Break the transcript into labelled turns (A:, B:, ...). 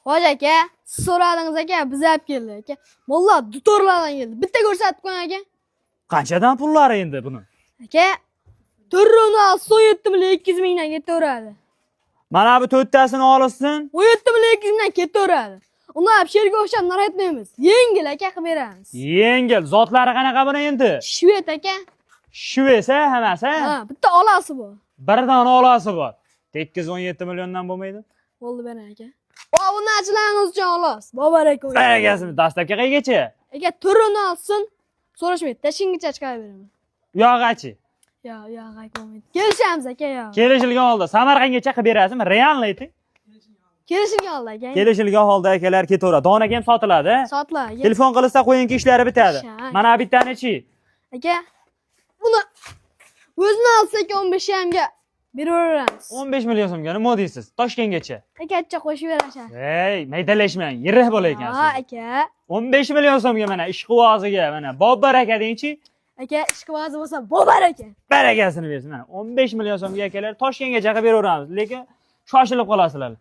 A: Hoca aka, siz so'radingiz aka, biz olib keldik aka. Mollar dutorlardan keldi. Bitta ko'rsatib qo'ying aka.
B: Qanchadan pullari endi buni?
A: Aka, turroni 17 million 200 mingdan ketaveradi.
B: Mana bu to'rttasini olsin.
A: 17 million 200 mingdan ketaveradi. Uni olib sherga o'xshab nar aytmaymiz. Yengil aka qilib beramiz.
B: Yengil. Zotlari qanaqa buni endi?
A: Shvet aka.
B: Shu esa hammasi.
A: Ha, bitta olasi bu.
B: Birdan olasi bor. 8-17 milliondan bo'lmaydi.
A: Bo'ldi bana aka. Obunachilaringiz uchun olos. Bobaraka.
B: Barakasini dastlabki qaygacha?
A: Aka, turroni olsin. So'rashmaydi. Tashingicha chiqarib beraman.
B: Yog'achi.
A: Yo'q, aytmaydi. Kelishamiz aka, yo'q.
B: Kelishilgan holda Samarqandgacha qilib berasizmi? Realni ayting.
A: Kelishilgan holda aka.
B: Kelishilgan holda akalar ketaveradi. Donaga ham sotiladi.
A: Soatlar.
B: Telefon qilsa qo'yingki ishlari bitadi.
A: Shak.
B: Mana bittani-chi.
A: Aka, buni o'zini olsak 15 ga beraveramiz.
B: 15 million so'mga nima deysiz? Toshkentgacha.
A: Aka, achcha qo'shib berashar.
B: Ey, maydalashmang. Yirik bo'lar
A: Ha,
B: ekansiz.
A: aka.
B: 15 million so'mga mana ish quvoziga mana bob baraka dengchi.
A: Aka, ishqibozi bo'lsa, bobaraka.
B: Barakasini bersin. Mana 15 million so'mga akalar Toshkentgacha qilib beraveramiz. Lekin shoshilib qolasizlar.